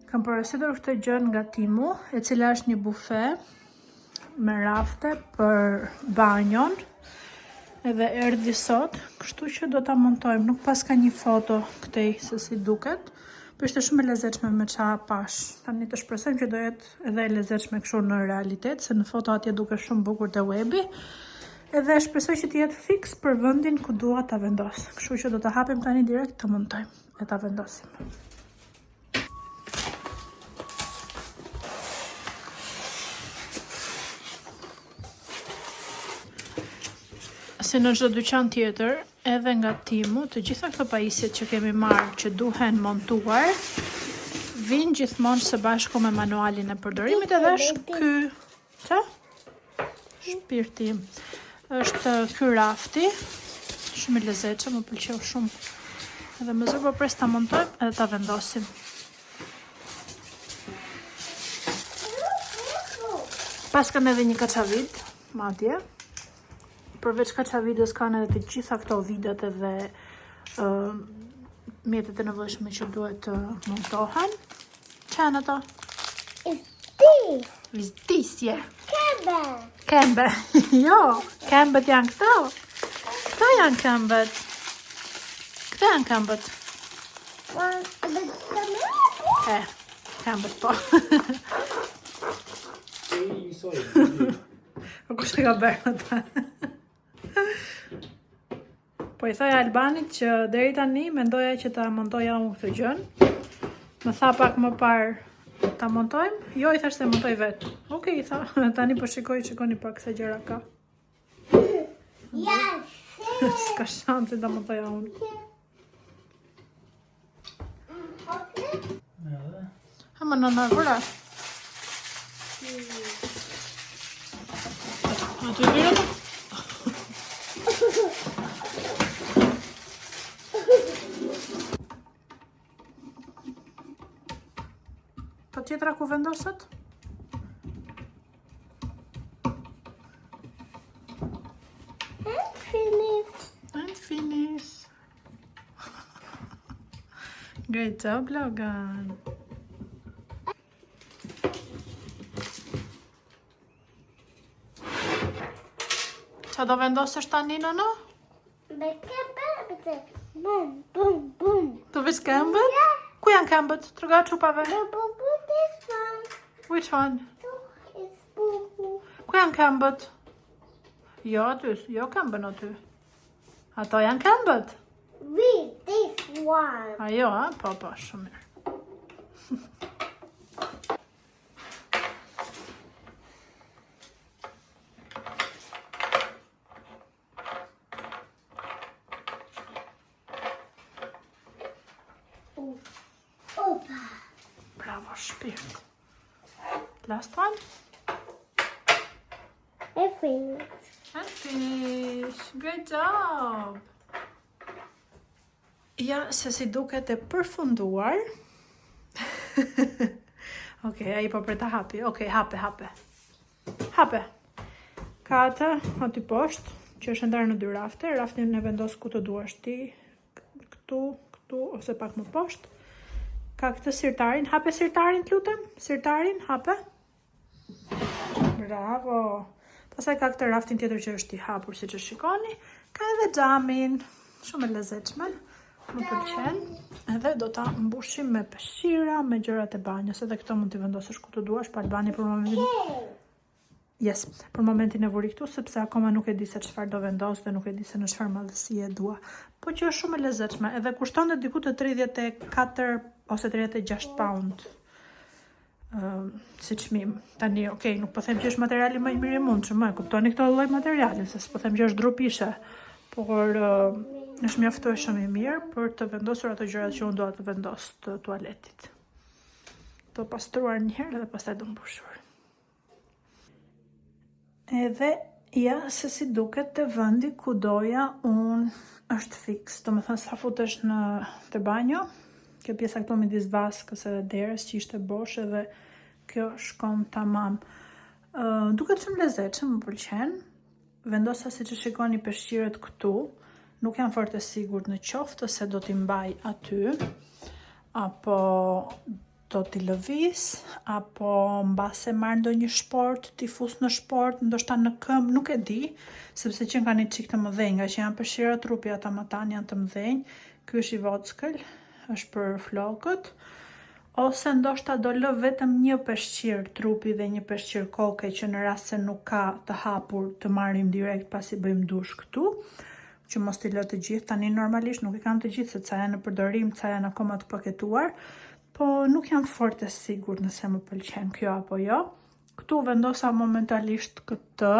Kam porositur këtë gjë nga Timu, e cila është një bufe me rafte për banjon. Edhe erdhi sot, kështu që do ta montojmë. Nuk pas ka një foto këtej se si duket, por ishte shumë e lezetshme me ça pash. Tani të shpresojmë që do jetë edhe e lezetshme kështu në realitet, se në foto atje duket shumë bukur te webi. Edhe shpresoj që të jetë fiks për vendin ku dua ta vendos. Kështu që do ta hapim tani direkt të montojmë e ta vendosim. Si në çdo dyqan tjetër, edhe nga Timu, të gjitha këto pajisjet që kemi marrë që duhen montuar, vinë gjithmonë së bashku me manualin e përdorimit edhe është ky, ça? Shpirti. Është ky rafti, shumë i lezetshëm, më pëlqeu shumë. Edhe më zë po pres ta montojmë edhe ta vendosim. Pas kam edhe një kaçavid, madje. Përveç kaçavidës kanë edhe të gjitha këto videt edhe mjetet e nevojshme që duhet të montohen. Ç'janë ato? Is this, yeah. Kembe. Jo, kembet janë këto. Këto janë kembet. Këto janë kembet. Kembet po. Kush e ka bërë ata? Po i thoja Albanit që deri tani mendoja që ta montoja unë këtë gjën. Më tha pak më parë ta montojmë. Jo, i thash se montoj vetë. Okej, i tha. Tani po shikoni pak se gjëra ka. S'ka shanse ta montoja unë. Ha më nëna, vëra. A të vira? Po tjetra ku vendosët? And finish. Great job, Logan. Qa do vendosësh tani, nëno? Të vesh këmbët? Ku janë këmbët? Tërga çupave. Which one? Ku janë këmbët? Jo aty, jo këmbën aty. Ato janë këmbët? This one. Ajo, a? Po, shumë mirë. Bravo, shpirt. Last one. And finish. And finish. Great job. Ja, se si duket e përfunduar. Okej, ai po për ta hapi. Okej, hape. Hape. Ka atë aty poshtë, që është ndarë në dy rafte. Raftin e vendos ku të duash ti. Këtu, ose pak më poshtë. Ka këtë sirtarin. Hape sirtarin, të lutem. Sirtarin, hape. Bravo. Pastaj ka këtë raftin tjetër që është i hapur, siç e shikoni. Ka edhe xhamin. Shumë e lezetshme. Më pëlqen. Edhe do ta mbushim me peshqira, me gjërat e banjës. Edhe këto mund t'i vendosësh ku të duash, pa Albani për momentin. Yes, për momentin e vuri këtu, sepse akoma nuk e di se çfarë do vendos dhe nuk e di se në çfarë madhësie e dua. Po që është shumë e lezetshme, edhe kushton dhe diku të 34 ose 36 pound. Si çmim. Tani, okej, nuk po them që është materiali më i mirë i mundshëm, e kuptoni këtë lloj materiali, se s'po them që është drupishe, por është mjaftueshëm i mirë për të vendosur ato gjërat që unë dua të vendos të tualetit. Do pastruar një herë dhe pastaj do mbushur. Edhe ja se si duket të vendi ku doja unë është fiks. Do më thënë sa futesh në të banjo, kjo pjesa këtu midis vaskës edhe derës që ishte bosh edhe kjo shkon tamam. Duket shumë lezetshëm, më pëlqen. Vendosa siç e shikoni peshqiret këtu, nuk jam fort e sigurt në qoftë se do t'i mbaj aty, apo do t'i lëviz, apo mbase marrë ndonjë sport, t'i fus në sport, ndoshta në këmbë, nuk e di, sepse që kanë një qik të mëdhenj, nga që janë përshira trupi, ata më tanë janë të mëdhenj. Ky është i vockël, është për flokët, ose ndoshta do lë vetëm një peshqir trupi dhe një peshqir koke, që në rast se nuk ka të hapur të marrim direkt pasi bëjmë dush këtu, që mos t'i lë të gjithë. Tani normalisht nuk i kam të gjithë, se ca janë në përdorim, ca janë akoma të paketuar, po nuk jam fort e sigurt nëse më pëlqen kjo apo jo. Këtu vendosa momentalisht këtë,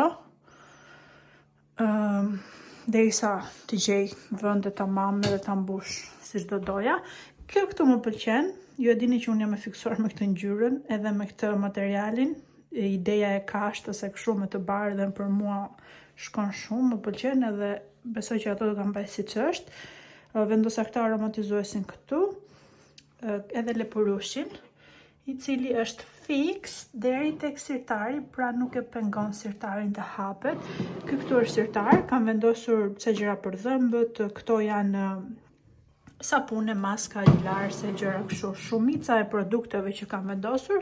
derisa t'i gjej vendet tamam dhe ta mbush siç do doja. Kjo këtu më pëlqen. Ju e dini që unë jam e fiksuar me këtë ngjyrën edhe me këtë materialin. Ideja e kashtë ose kështu me të bardhë dhe për mua shkon shumë, më pëlqen edhe besoj që ato do ta mbaj siç është. Vendosa këtë aromatizuesin këtu, edhe lepurushin, i cili është fix deri tek sirtari, pra nuk e pengon sirtarin të hapet. Ky këtu është sirtar, kam vendosur ca gjëra për dhëmbët, këto janë sapune, maska, larse, gjëra kështu. Shumica e produkteve që kam vendosur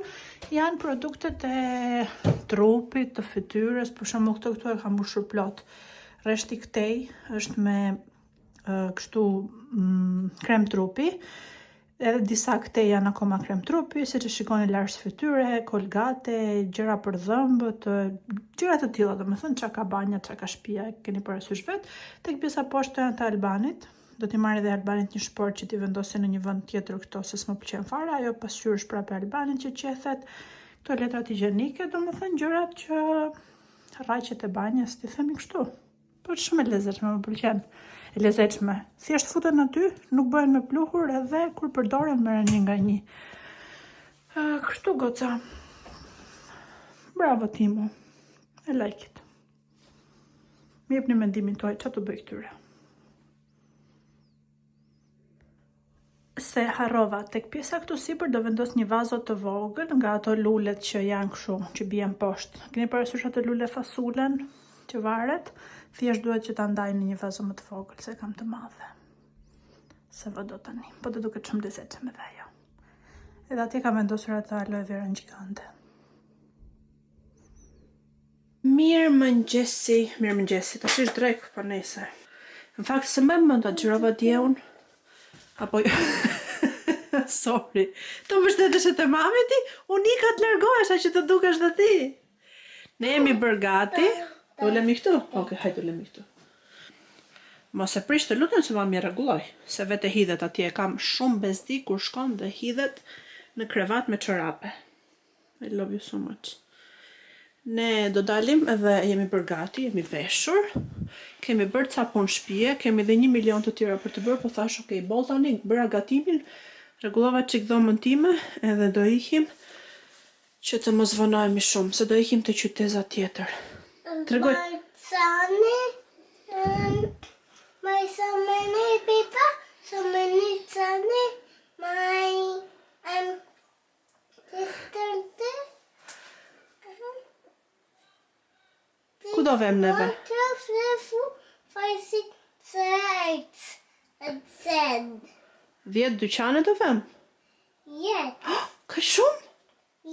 janë produktet e trupit, të fytyrës, për shembull këtu e kam mbushur plot. Rreshti këtej është me kështu krem trupi, edhe disa këtej janë akoma krem trupi, siç e shikoni larse fytyre, kolgate, gjëra për dhëmbët, gjëra të tilla, domethënë çka ka banja, çka ka shtëpia, keni parasysh vet. Tek pjesa poshtë janë të Albanit. Do t'i marrë edhe Albanit një shport që t'i vendosi në një vend tjetër këto, se s'më pëlqen fare, ajo pasqyrë është prapë Albanit që qethet. Këto letrat higjienike, domethënë gjërat që rraqet e banjës, ti themi kështu. Po shumë e lezetshme, më pëlqen. E lezetshme. Thjesht futen aty, nuk bëhen me pluhur edhe kur përdoren merren një nga një. Kështu goca. Bravo Timo. I like it. Më jepni mendimin tuaj, çfarë të bëj këtyre. Se harrova, tek pjesa këtu sipër do vendos një vazo të vogël nga ato lulet që janë kështu, që bien poshtë. Keni parasysh ato lule fasulen që varet? Thjesht duhet që ta ndaj në një vazo më të vogël, se kam të madhe. Se vado tani, po të duket shumë lezetshme edhe ajo. Edhe atje kam vendosur ato aloe vera gjigante. Mirëmëngjesi, tash është drek, po nejse. Në fakt se më mend atë xhirova dje unë. Apo jo. Sorry. Të mbështetesh te mami ti? Unë i ka të largohesh që të dukesh dhe ti. Ne jemi bërë gati. Do lemi këtu? Okej, hajde lemi këtu. Mos e prish të lutem se mami e rregulloj, se vetë hidhet atje, kam shumë bezdi kur shkon dhe hidhet në krevat me çorape. I love you so much. Ne do dalim edhe jemi bërë gati, jemi veshur, kemi bërë ca punë shtëpie, kemi dhe 1 milion të tjera për të bërë, po thash okay, boll tani, bëra gatimin, rregullova çik dhomën time edhe do ikim që të mos vonohemi shumë, se do ikim te qyteza tjetër. Tregoj. My so many people, so many sunny, my sister. Ku do vem neve? 1, 2, 3, 4, 5, 6, 7 and 10. 10 dyqane do vem? Yes. Ka shumë?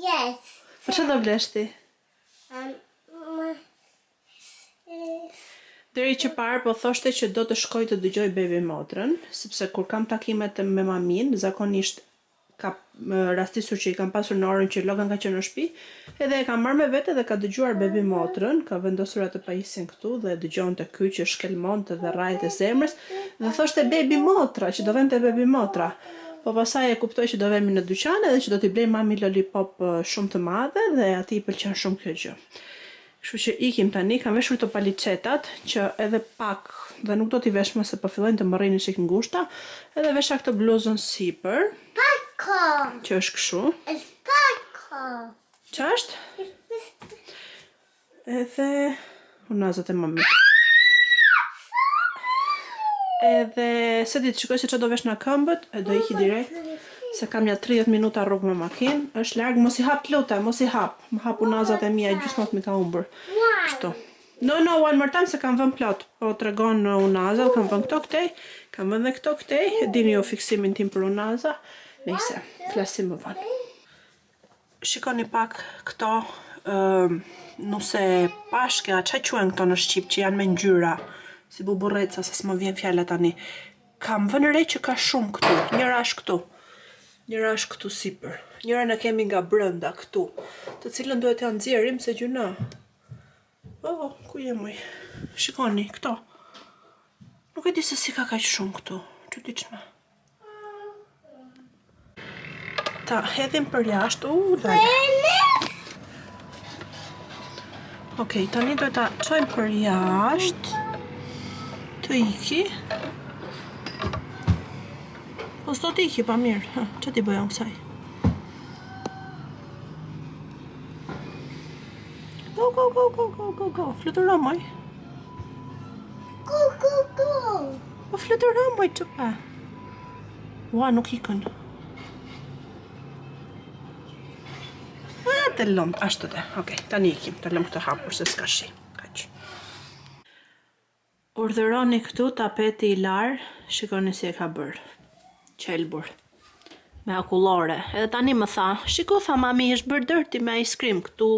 Yes. Po çfarë do blesh ti? Deri që parë po thoshte që do të shkoj të dëgjoj Baby Motrën, sepse kur kam takimet me mamin, zakonisht ka rastisur që i kam pasur në orën që Logan ka qenë në shtëpi, edhe e kam marrë me vete dhe ka dëgjuar Baby Motrën, ka vendosur atë pajisjen këtu dhe dëgjonte ky që shkelmonte dhe rrajet e zemrës, dhe thoshte Baby Motra, që do vente Baby Motra. Po pasaj e kuptoj që do vemi në dyqan edhe që do t'i blej mami lollipop shumë të madhe dhe atij i pëlqen shumë kjo gjë. Kështu që ikim tani, kam veshur të palicetat, që edhe pak, dhe nuk do t'i vesh më se po fillojnë të më rrini çik ngushta, edhe vesha këtë bluzën sipër, që është kështu. Që është? Edhe unazat e mami. Edhe se ditë shikoj se që do vesh në këmbët, e do iki direkt, se kam ja 30 minuta rrugë me makinë, është larg, mos i hap të lutem, mos i hap. Më hap unazat e mia, gjysmët mi ka humbur. Kështu. No, one more time se kam vënë plot. Po tregon unazat, kam vënë këto këtej, kam vënë dhe këto këtej, e dini ju fiksimin tim për unaza. Nëse, flasim më vonë. shikoni pak këto nuse pashke, a qa quen këto në Shqip që janë me ngjyra, si buburreca, se s'më vjen fjalla tani. Kam vënë re që ka shumë këtu, njëra është këtu. Njëra është këtu sipër. Njëra në kemi nga brënda këtu, të cilën duhet të nxjerrim se gjuna. Ku je muj? Shikoni, këto. Nuk e di se si ka kaq shumë këtu. Çuditshme. Ta hedhim për jashtë. Okej, tani do ta çojmë për jashtë. Të iki. Po s'do t'i iki pa mirë. Që t'i bëjmë kësaj? Go. Fluturo moj. Go. Po fluturo moj që pa. Ua, nuk ikën. Të lëmë, ashtu të. Okej, tani ikim, të lëmë këtë hapur se s'ka shi. Kaq. Urdhëroni këtu tapeti i larë, shikoni si e ka bërë. Qelbur. Me akullore. Edhe tani më tha, shiko tha mami, është bërë dërti me ice cream. Këtu,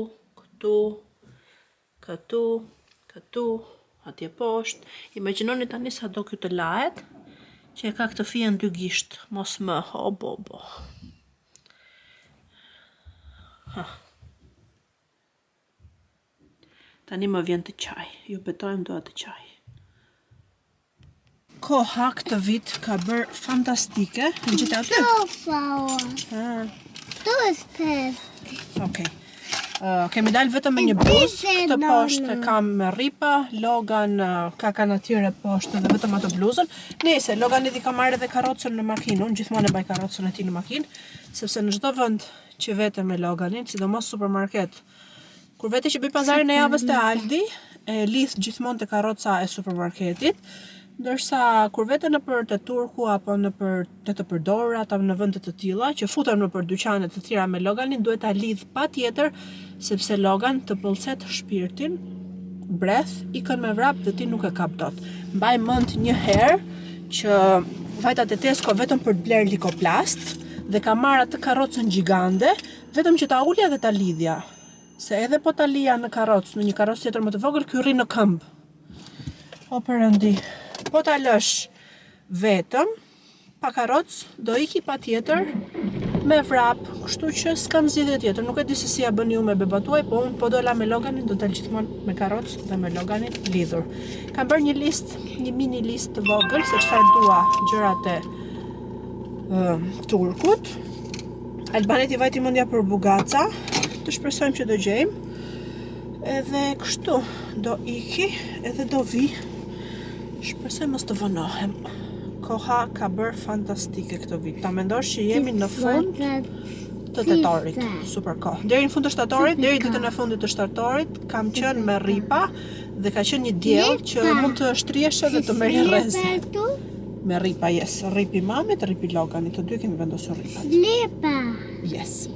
atje poshtë. Imagjinoni tani sa do kjo të lahet, që e ka këtë fije në dy gisht. Mos më, bo. Tani më vjen të qaj. Ju betojmë doa të qaj. Koha këtë vit ka bërë fantastike. Në gjithë aty? Tu është pes. Okej. Kemi dalë vetëm me një bluzë. Këtë poshtë kam me ripa. Logan ka natyre poshtë dhe vetëm atë bluzën. Nese, Logan edhe ka marrë edhe karrocën në makinë. Unë gjithmonë e baj karrocën e tij në makinë, sepse në çdo vend që vetëm me Loganin, sidomos supermarket, kur vete që bëj pazarin e javës te Aldi, e lidh gjithmonë te karroca e supermarketit, ndërsa kur vete nëpër te Turku apo nëpër të përdorura, ata në vende të tilla që futem nëpër dyqane të tjera me Loganin, duhet ta lidh patjetër, sepse Logan të pëlqet shpirtin, breth, ikën me vrap dhe ti nuk e kap dot. Mbaj mend një herë që vajta te Tesco vetëm për të bler likoplast dhe ka marrë atë karrocën gjigande, vetëm që ta ulja dhe ta lidhja. Se edhe po ta lija në karrocë, në një karrocë tjetër më të vogël, ky rri në këmbë. O Perëndi, po ta lësh vetëm pa karrocë, do iki patjetër me vrap, kështu që s'kam zgjidhje tjetër. Nuk e di se si ja bëni ju me bebat tuaj, po unë po dola me Loganin, do dalë gjithmonë me karrocë dhe me Loganin lidhur. Kam bërë një mini listë të vogël se çfarë dua gjërat e Turkut. Albaneti vajti mendja për bugaca. Të shpresojmë që do gjejmë. Edhe kështu do iki, edhe do vi. Shpresoj mos të vënohem. Koha ka bërë fantastike këtë vit. Ta mendosh që jemi në fund të tetorit. Super kohë. Deri në fund të shtatorit, deri ditën e fundit të shtatorit, kam qenë me ripa dhe ka qenë një diell që mund të shtrihesh dhe të merrje rreze. Me ripa, yes. Ripi mamit, ripi Loganit. Të dy kemi vendosur ripat. Slepa. Yes.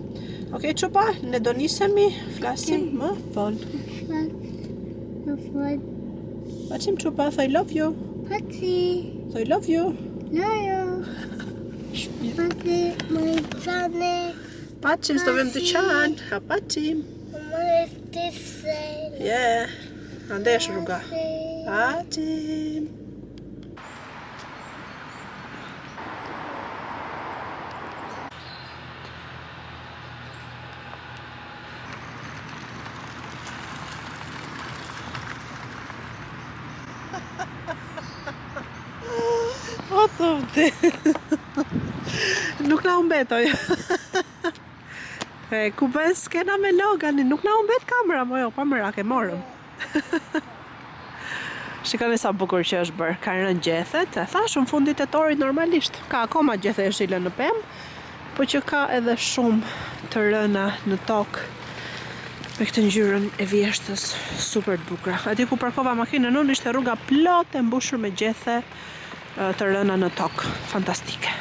Okej, Çupa, ne do nisemi, flasim më vonë. Paçim Çupa, I love you. Paçi. I love you. Lojo. Paçi, moj cane. Paçim, s'do vim të qanë. Ha paçim. Moj tise. Yeah. Andesh rruga. Paçim. O thotë. Nuk na humbetoj. Ku bën skena me Loganin, nuk na humbet kamera, mo jo, pa mërak e morëm. Shikoni sa bukur që është bërë. Ka rënë gjethet, e thash në fundit tetorit normalisht. Ka akoma gjethe e shile në pemë, po që ka edhe shumë të rëna në tokë me këtë ngjyrën e vjeshtës super të bukura. Aty ku parkova makinën unë ishte rruga plot e mbushur me gjethe të rëna në tokë. Fantastike.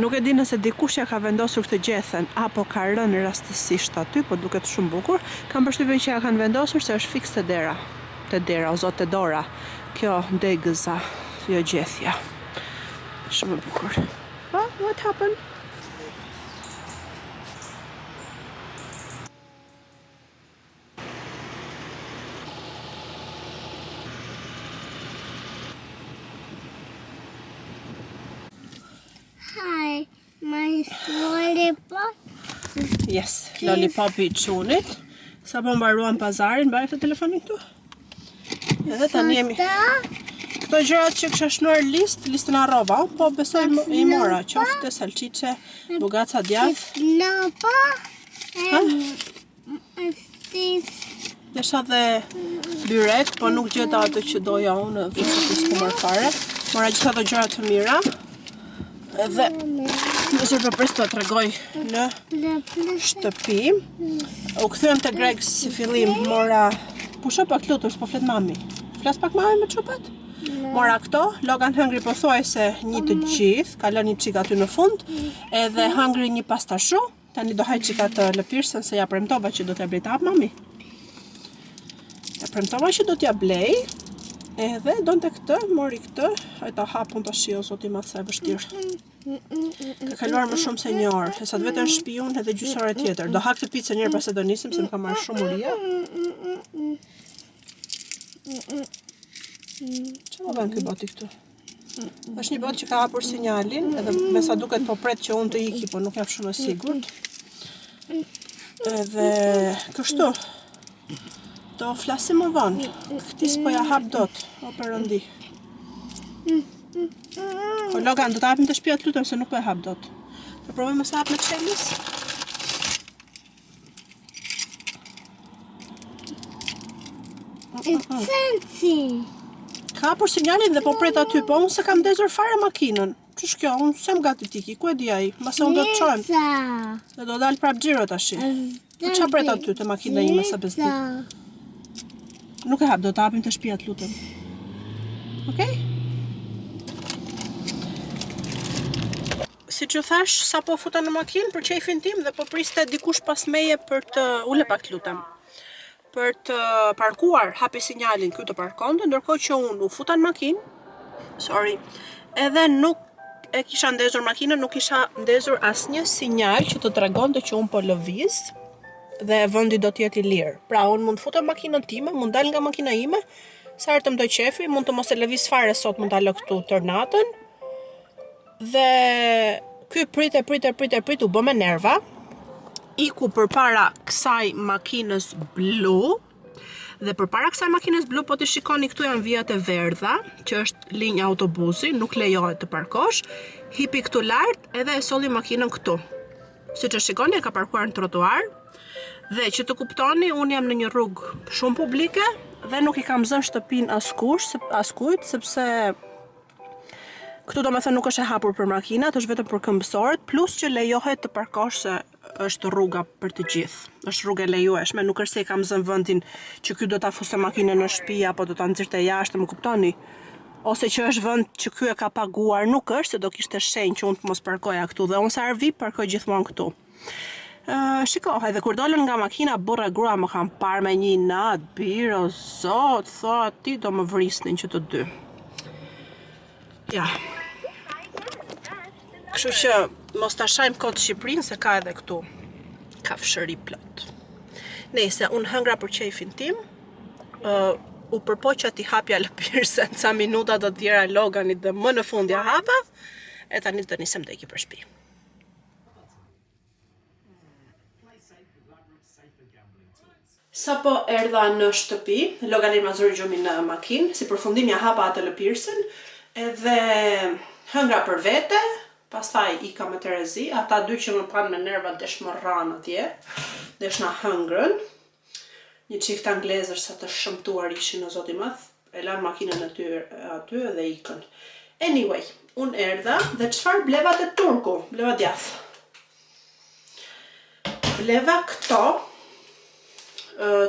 Nuk e di nëse dikush ja ka vendosur këtë gjethen apo ka rënë rastësisht aty, po duket shumë bukur. Kam përshtypjen që ja kanë vendosur se është fiks te dera. Te dera, o zot te dora. Kjo degëza, jo gjethja. Shumë bukur. What happened? lollipop. Yes, lollipopi I çunit. Sa po mbaruan pazarin, mbaj këtë telefonin këtu. Edhe tani jemi. Këto gjërat që kisha shnuar listën harrova, po besoj I mora, qoftë salçiçe, bugaca djath. Lopa. Desha dhe byrek, po nuk gjeta atë që doja unë dhe që s'ku marr fare. Mora gjitha ato gjëra të mira. Edhe nëse përpres të tregoj në shtëpi. U kthyem te Greg si fillim, mora pusha pak lutur, s'po flet mami. Flas pak mami me çupat? Mora këto, Logan hëngri po thuaj se një të gjithë, ka lënë një çik aty në fund, edhe hëngri një pastashu. Tani do haj çika të lëpirsën se ja premtova që do t'ja blej të hap mami. Ja premtova që do t'ja blej. Edhe donte këtë, mori këtë, hajta hapun tash o zoti madh sa e vështirë. Ka kaluar më shumë se një orë, e sa të vetën shtëpi unë edhe gjysore tjetër. Do ha këtë picën njërë pas e do nisim, se më ka marrë shumë uria. Që më bën ky boti këtu? Është një bot që ka hapur sinjalin, edhe me sa duket po pret që unë të iki, po nuk jam shumë e sigurt. Edhe kështu. Do flasim më vonë. Këti s'po ja hap dot, o perëndi. Po Logan, do t'hapim të shtëpia të lutem se nuk po e hap dot. Do provoj mos hap me çelis. Sensi. Ka hapur sinjalin dhe po pret aty, po unë se kam ndezur fare makinën. Ç'është kjo? Unë sem gati tiki, ku e di ai? Mbase unë do të çojm. Dhe do dal prap xhiro tash. Po ç'a pret aty te makina ime sa bezdi? Nuk e hap, do t'hapim të shtëpia të lutem. Okej? Si që thash, sa po futa në makinë për qefin tim dhe po priste dikush pas meje për të ule pak të lutem. Për të parkuar, hapi sinjalin këtu të parkonte, ndërkohë që unë u futa në makinë, edhe nuk e kisha ndezur makinën, nuk kisha ndezur asnjë sinjal që të tregonte që unë po lëviz dhe vendi do t'jetë I lirë. Pra unë mund të futem makinën time, mund dal nga makina ime, sa herë të më doj qefi, mund të mos e lëviz fare sot, mund ta lë këtu tërnatën. Dhe ky prit u bë me nerva. Iku përpara kësaj makinës blu. Dhe përpara kësaj makinës blu, po ti shikoni këtu janë vijat e verdha, që është linja autobusi, nuk lejohet të parkosh. Hipi këtu lart edhe e solli makinën këtu. Siç e shikoni, e ka parkuar në trotuar. Dhe që të kuptoni, unë jam në një rrugë shumë publike dhe nuk I kam zënë shtëpinë askujt, sepse këtu do me thënë nuk është e hapur për makinat, është vetëm për këmbësorët, plus që lejohet të parkosh se është rruga për të gjithë. Është rrugë e lejueshme, nuk është se I kam zënë vendin që ky do ta fuste makinën në shtëpi apo do ta nxirte jashtë, më kuptoni? Ose që është vend që ky e ka paguar, nuk është se do kishte shenjë që unë të mos parkoja këtu dhe unë sa herë vi parkoj gjithmonë këtu. Shikohaj, dhe kur dolën nga makina, burra grua më kam parë me një nat, birë, o zot, thoa ti do më vrisnin që të dy. Ja. Kështu që mos ta shajmë kot Shqipërinë se ka edhe këtu kafshëri plot. Nëse unë hëngra për qefin tim, u përpoqa t'i hapja lëpirsën ca minuta të tjera Loganit dhe më në fund ja hapa, e tani do nisem të iki për shtëpi. Sa po erdha në shtëpi, Logani ma zuri gjumi në makinë, si përfundim ja hapa atë lëpirsën, edhe hëngra për vete, pastaj ika me Terezi, ata dy që më pranë me nerva desh më ranë atje, desh na hëngrën, një çift anglezër sa të shëmtuar ishin në zoti madh, e lanë makinën aty dhe ikën. Anyway, unë erdha dhe çfarë bleva te turku, bleva djath. Bleva këto,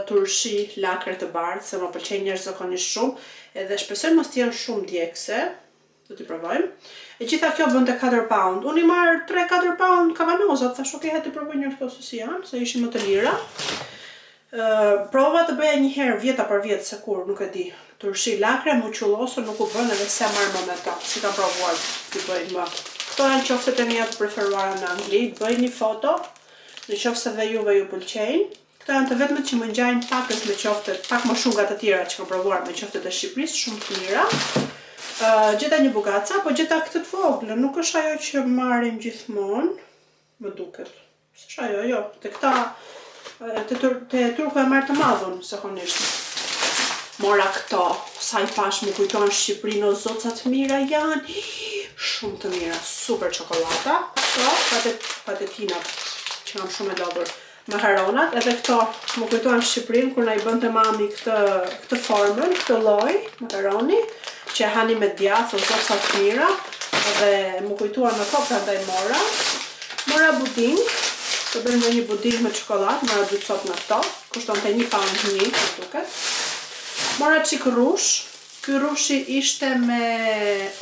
turshi lakre të bardhë, se më pëlqejnë jashtëzakonisht shumë, edhe shpresoj mos të jenë shumë djegse, do t'i provojmë. E gjitha kjo bënte 4 pound. Unë I marr 3-4 pound kavanozat, thash okay, hajde të provoj një këto si janë, se ishin më të lira. Prova të bëja një herë vjeta për vjet, se kur, nuk e di. Turshi lakre, muqullosur, nuk u bën edhe se marr më me ta, si kam provuar t'i bëjnë më. Këto janë qoftet e mia të preferuara në Angli, bëj një foto, në qofse dhe juve ju pëlqejnë. Këto janë të vetmet që më ngjajnë pakës me qoftet, pak më shumë nga të tjera që kam provuar me qoftet e Shqipërisë, shumë të mira. Gjeta një bugaca, po gjeta këtë të voglën, nuk është ajo që marrim gjithmonë. më duket. S'është ajo, jo, te këta te turku e marrë të madhun zakonisht. Mora këto, sa i pash më kujton Shqipërinë, o zoca të mira janë, shumë të mira, super çokolata. Këto, patetinat, që kam shumë e lodhur. Makaronat, edhe këto më kujtojnë Shqipërinë kur na i bënte mami këtë formën, këtë lloj makaroni, që e hani me djathë, o zoca të mira, edhe më kujtuan në kopë, prandaj mora. Mora buding, të bëjmë në një buding me çokoladë, mora 2 copë në këto, kushtonte 1 pound 1, më duket. Mora qik rush, ky rushi ishte me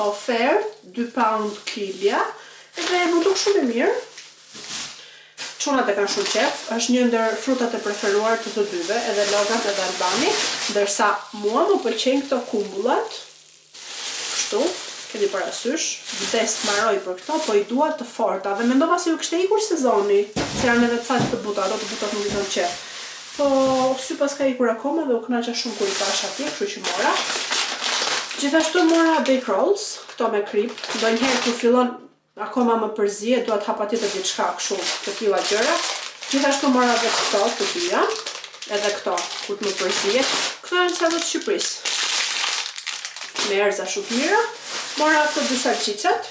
ofertë 2 pound kilja, edhe më duk shumë e mirë. Çunat e kanë shumë qef, është një ndër frutat e preferuar të të dyve, edhe Logan edhe Albani, ndërsa mua më pëlqejnë këto kumbullat, kështu, keni parasysh, vdes të maroj për këto, po i dua të forta, dhe mendova se ju kishte ikur sezoni, se janë edhe ca të buta, ato të butat nuk i kanë qef. Po, sy pas ka ikur akoma dhe u kënaqa shumë kur i pash atje, kështu që mora. Gjithashtu mora bake rolls, këto me krip, ndonjëherë kur fillon akoma më përzie, dua të hap patjetër diçka kështu të tilla gjëra. Gjithashtu mora edhe këto të dyja, edhe këto kur të më përzie. Këto janë sa të Shqipërisë. Me erza shumë të mira. Mora këto 2 salcicet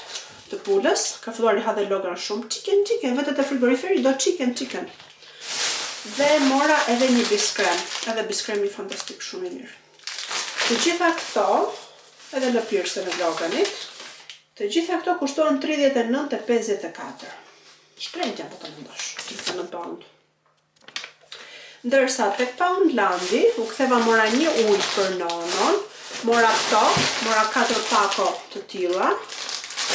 të pulës, ka filluar i ha dhe Logan shumë. Chicken, vetë te frigoriferi do chicken. Dhe mora edhe një biskrem, edhe biskremi fantastik shumë i mirë. Të gjitha këto, edhe lëpirëse në Loganit, të gjitha këto kushtohen 39.54. Shtrejtja po të mendosh, 39 pound. Ndërsa tek Poundlandi, u ktheva mora një ujë për nonon, mora këto, mora 4 pako të tilla,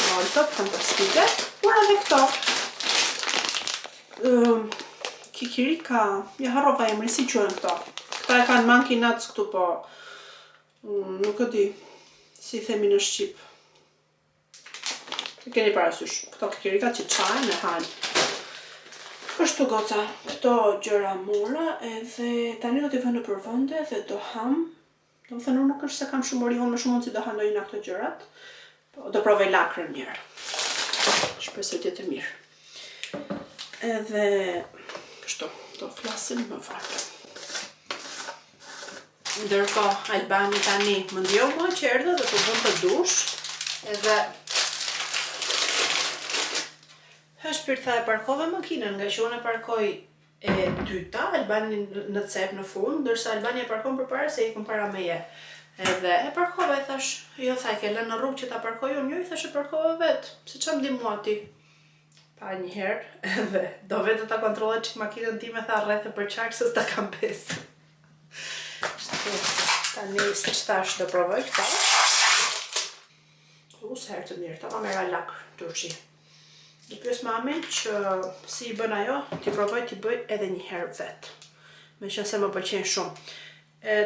molto fantastike, mora edhe këto. Kikirika, ja harrova emrin, si quhen këto. Këta e kanë monkey nuts këtu, po nuk e di si i themi në shqip. Keni parasysh, këto kikirika që çajnë e hanë. Kështu goca, këto gjëra mora, edhe tani do t'i vë në përvënde dhe do ham. Do më thënë, nuk është se kam shumë ori, unë më shumë mund si do handoj në këto gjërat. Do provoj lakrën njerë. Shpresoj t'jetë mirë. Edhe kështu, do flasim më farë. Ndërkohë, Albani tani më ndjohë mua që erdhe dhe po vën të dush. Edhe shpirtha e parkove makinën, nga që unë e parkoj e dyta, Albani në cep në fund, ndërsa Albani e parkon përpara se i këm para meje. Edhe e parkove, e thash, jo thaj, ke lënë në rrugë që ta parkoj unë, jo i thash e parkove vetë, se që më di mua ti. Pa njëherë, edhe do vetë ta kontrollet që makinën ti me tha rreth e për qarkë, se s'ta kam pesë. Tani, se që thash, do provoj këta. Se herë të mirë, ta ma mera lakë, turqi. I pyes mamin që si i bën ajo, t'i provoj t'i bëj edhe një herë vetë. Me qënë se më pëlqenë shumë.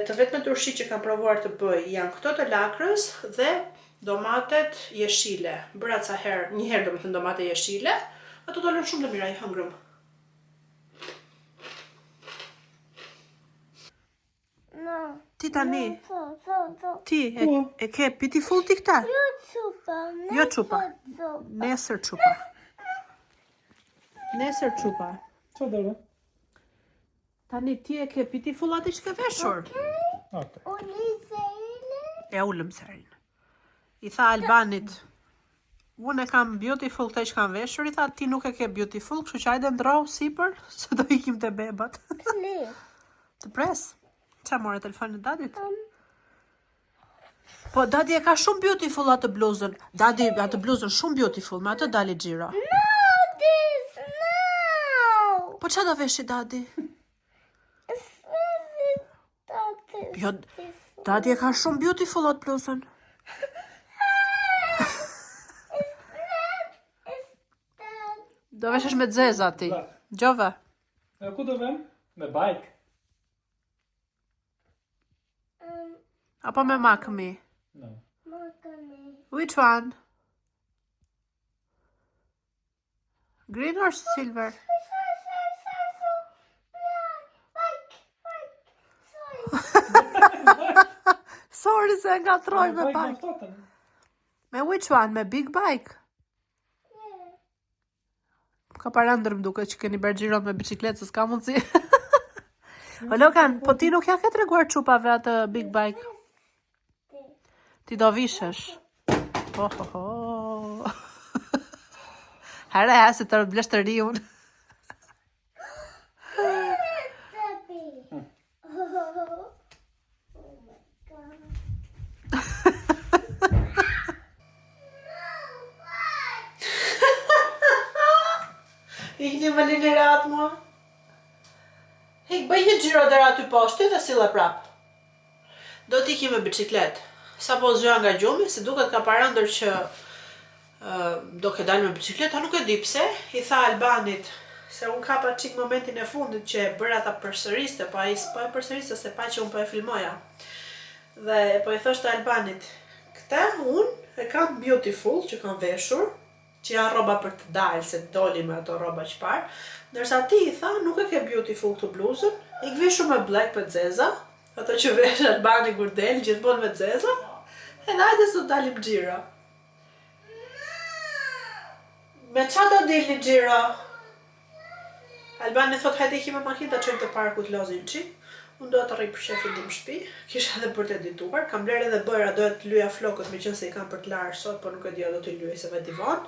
Të vetme turshi që kam provuar të bëj janë këto të lakrës dhe domatet jeshile. Bëra ca herë, një herë do më thënë domate jeshile, ato do lënë shumë të mira, i hëngrëm. No. Ti tani, So. ti e ke pitiful ti këta? Jo qupa. Nesër qupa. Co dole? Tani ti e ke pitiful ati që ke veshur? Okay. E ullëm serin. I tha Albanit, unë e kam beautiful këta që kam veshur, i tha ti nuk e ke beautiful, kështu që ajde ndrohu sipër, se do ikim të bebat. Të pres? Qa more telefonin dadit? Po, dadi e ka shumë beautiful atë bluzën. Dadi atë bluzën shumë beautiful, me atë dali Gjiro. No, Po qa do veshi dadi? Jo, dadi e ka shumë beautiful atë bluzën. Do veshesh me dzeza ti. Gjove? E ku do vem? Me bike. Apo me makëmi? No. Which one? Green or silver? Sorry se nga troj me bike. Me which one? Me big bike? Ka parandër më duke që keni bërë xhiron me bicikletë, se s'ka mundsi. O Logan, po ti nuk ja ke treguar çupave atë big bike? Ti do vishesh. Ho. Hare se të blesh të riun. Ikni më linerat mua. Hek, bëj një xhiro deri aty poshtë dhe sille prap. Do t'i me biciklet. Sa po zgjoja nga gjumi, se duket ka parandër që do ke dalë me biciklet, a nuk e di pse, i tha Albanit, se unë kapa qik momentin e fundit që e bërë ata përsëriste, po ai s'po e përsëriste se pa që unë po e filmoja. Dhe po i thoshte Albanit, këta unë e kam beautiful që kam veshur, që janë roba për të dalë, se doli me ato roba që parë, ndërsa ti i tha, nuk e ke beautiful këtë bluzën, i këvishu me black për zeza, ato që vesh Albani kur del, gjithmonë me zeza, edhe hajde sot dalim xhiro. Me qa do dilni xhiro? Albani thot hajde iki me makinë ta çojmë te parku të lozin qik. Unë do të rri për shefin tim shtëpi, kisha edhe për të edituar, kam bler edhe bëra, do të lyja flokët me qenë se i kam për të larë sot, por nuk e di do t'i lyej se vetë i vonë.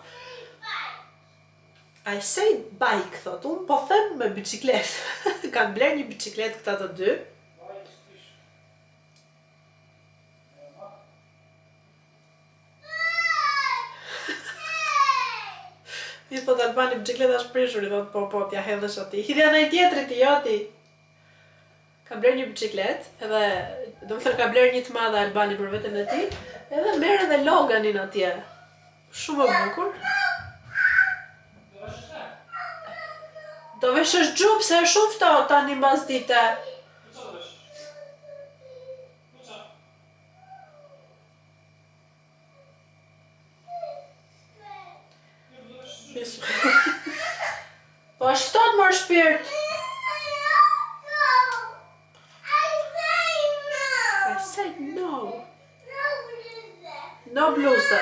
I say bike, thot, unë po them me bicikletë. Kam bler një bicikletë këta të dy. I thot Albani, bicikleta është prishur, i thot po, t'ja hedhësh ati. Hidhja në i tjetëri ti, joti. Ka bler një biciklet, edhe, do më thërë ka bler një të madhe Albani për vetën e ti, edhe merr edhe Loganin atje. Shumë e bukur. Do veshësh xhup, se është shumë ftohtë tani mbas dite. Po është ftohtë mor shpirt. I said no. No bluze.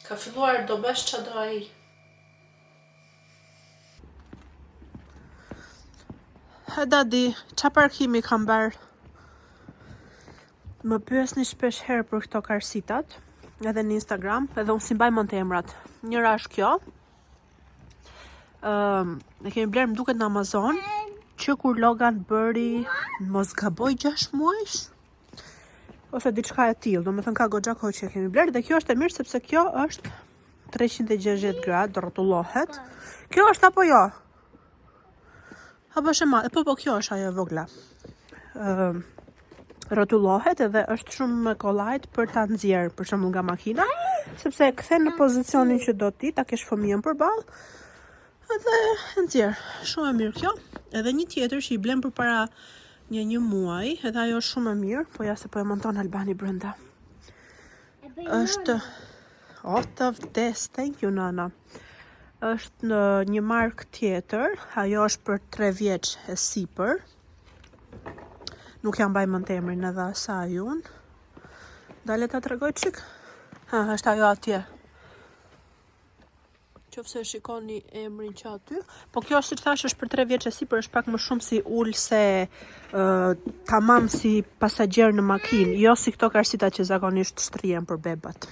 Ka filluar do bësh qa do ai. Heda di, qa parkimi kam bërë? Më pyesni shpesh herë për këto karsitat, edhe në Instagram, edhe unë si mbaj mend të emrat. Njëra është kjo. Ne kemi blerë më duket në Amazon, që kur Logan bëri, mos gaboj 6 muajsh, ose diçka e tillë, do me thënë ka goxha kohë që kemi blerë, dhe kjo është e mirë sepse kjo është 360 gradë, rrotullohet. Kjo është apo jo? Apo është e madhe? Po, kjo është ajo e vogla. Rrotullohet edhe është shumë me kollajt për ta nxjerrë, për shembull nga makina, sepse e kthen në pozicionin që do ti, ta kesh fëmijën përballë, edhe e nxjerr. Shumë e mirë kjo. Edhe një tjetër që i blem përpara një muaj, edhe ajo është shumë e mirë, po ja se po e monton Albani brenda. Është out of this, thank you Nana. Është në një markë tjetër, ajo është për 3 vjeç e sipër. Nuk jam mbaj mend emrin edhe asaj unë. Dale ta tregoj çik. Ha, është ajo atje. Qofse shikoni emrin që aty. Po kjo është, si thash, është për 3 vjeç e sipër, është pak më shumë si ul se tamam si pasagjer në makinë, jo si këto karsita që zakonisht shtrihen për bebat.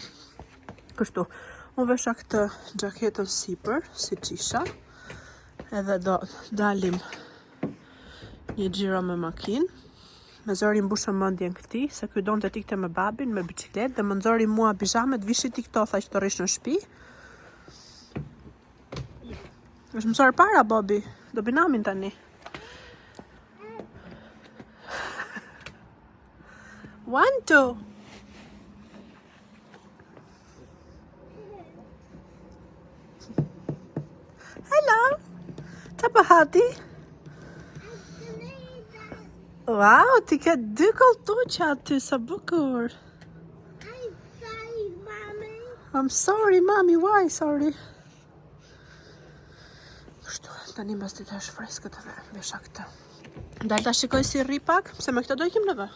Kështu. Unë vesha këtë xhaketën sipër, si qisha. Edhe do dalim një xhiro me makinë. Me zori mbushëm mendjen këtij, se ky donte të ikte me babin me bicikletë dhe më nxori mua pijamet, vishi ti këto, tha që të rrish në shtëpi. Është mësor para, Bobi. Do binamin tani. One, two. Hello. Ta bahati? Wow, ti ke 2 koltuqe aty, sa bukur. I'm sorry, mommy. Why sorry? Kështu, tani mbas dita është freskët edhe vesha këtë. Dal ta shikoj si rri pak, se me këtë do ikim nëve.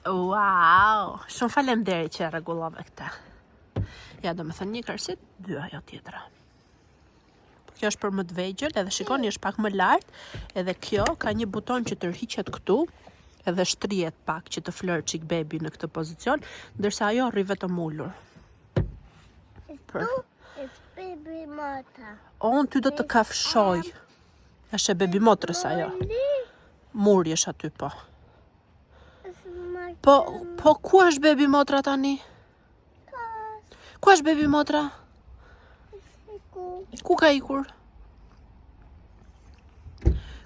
Wow, shumë faleminderit që e rregullove këtë. Ja, do me thënë një kërësit, 2 ajo tjetra. Kjo është për më të vegjël, edhe shikoni është pak më lart, edhe kjo ka një buton që tërhiqet këtu, edhe shtrihet pak që të flërë çik bebi në këtë pozicion, ndërsa ajo rri vetëm ulur. It's baby mota. On ty do të kafshoj. Është e bebi motrës ajo. Muri është aty po. Po ku është bebi motra tani? Ku është bebi motra? Ku ka ikur?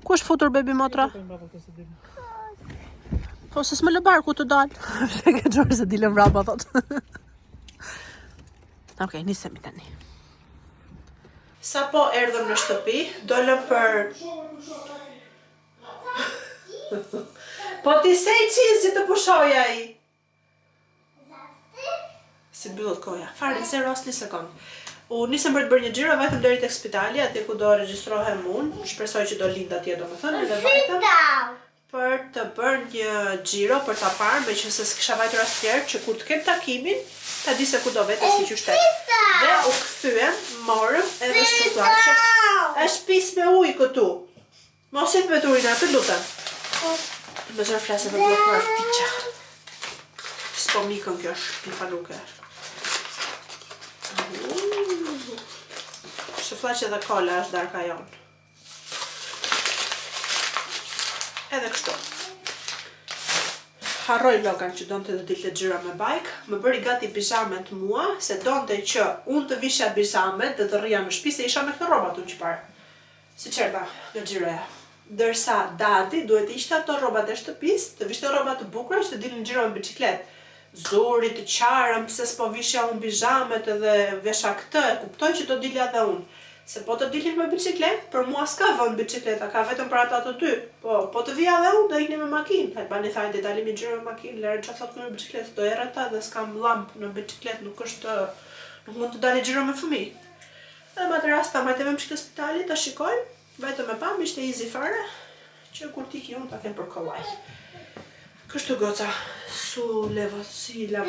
Ku është futur bebi motra? Po se s'më lë barku të dalë. Shë ke qërë se dilem raba, thot. Okej, nisemi tani. Sa po erdhëm në shtëpi, dolëm për... Po ti sej qiz që të pushoj ai. Si bëllët koja. Fare, se ros një sekund. U nisëm për të bërë një xhiro vetëm deri tek spitali, atje ku do regjistrohem unë. Shpresoj që do lind atje domethënë, dhe vetëm për të bërë një xhiro për ta parë, meqense s'kisha vajtur asnjëherë që kur të kem takimin, ta di se ku do vetes si qytet. Dhe u kthyem, morëm edhe sufllaqe. Është pis me ujë këtu. Mos e të ujin atë, lutem. Më zor flasë për bllokuar ftiqa. S'po mikën kjo pifaluke. Sufllaqe dhe kola është darka jonë. Edhe kështu. Harroj Logan që donte të dilte xhiro me bajk, më bëri gati pijamet mua, se donte që unë të visha pijamet dhe të rrija në shtëpi se isha me këtë rrobat unë që parë. Si qerta në xhiroja. Ndërsa dadi duhet ishte ato rrobat e shtëpisë, të vishte rroba të bukura që të dilin në xhiro me biçikletë. Zuri të qarëm, pse s'po vishja unë pijamet edhe vesha këtë, e kuptoj që do dilja dhe unë. Se po të dilin me bicikletë, për mua s'ka vend bicikleta, ka vetëm për ata të dy. Po të vija dhe unë, do ikni me makinë. Hajt bani thajnë, dhe dalim i gjyrë me makinë, lërë që thot me bicikletë, do erë ata dhe s'kam lamp në bicikletë, nuk mund të dali gjyrë me fëmi. Dhe më të rast, ta majte me më shkë spitali, ta shikojmë, vetëm e pam, ishte easy fare, që kur tiki unë ta kem për kollaj. Kështu goca, su leva, si leva...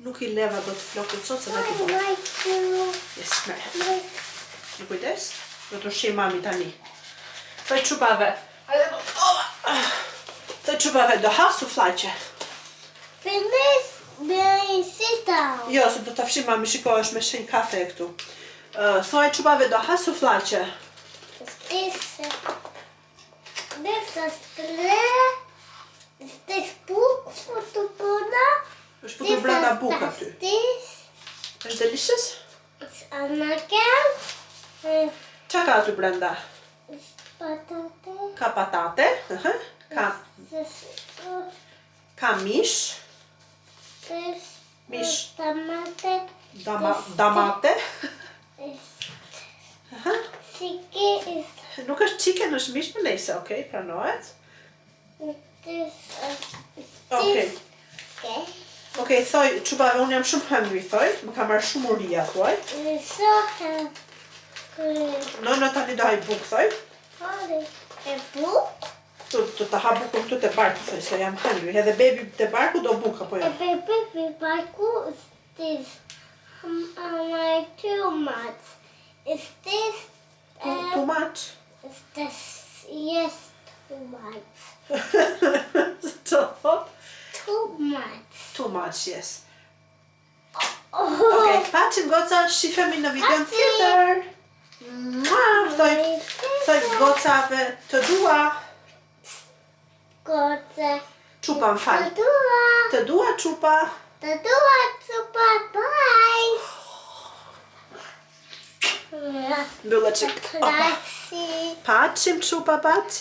Nuk I leva do të flokët sot, se dhe ki bërë. Yes, me. Në kujdes? Do të shqej mami tani. Thoj qupave. Thoj qupave, do ha sufllaqe. Finish, may sit down. Jo, se do të fshim mami, shiko, është me shenj kafe e këtu. Thoj qupave, do ha sufllaqe. This is clear. This book for the Buddha. është putur brenda buk aty. Është delicious? It's anagram. Qa ka aty brenda? Patate. Ka patate, ka mish, mish, Tomate. damate. Chicken is. Nuk është chicken, është mish më nejse, okej, pranohet. Okej. Okej, thoj, qupave, unë jam shumë hungry, thoj, më ka marrë shumë uria, thoj. So hungry. No, tani do haj buk, thoj. A book? Tu të ha bukën këtu të barku, thoj, se jam hungry. Edhe bebi të barku do buk, apo A jo? baby barku is this. Like too much. Is this? Too much? Is this? Yes, too much. Të thot? Too much. Too much, yes. Okej, paçim goca, shifemi në videon tjetër. Thoj gocave, të dua. Goce. Qupa, më fal. Dua. Të dua, qupa. Dua, super, bye. Mbyllë qik. Classy. Paçim, qupa, paçim.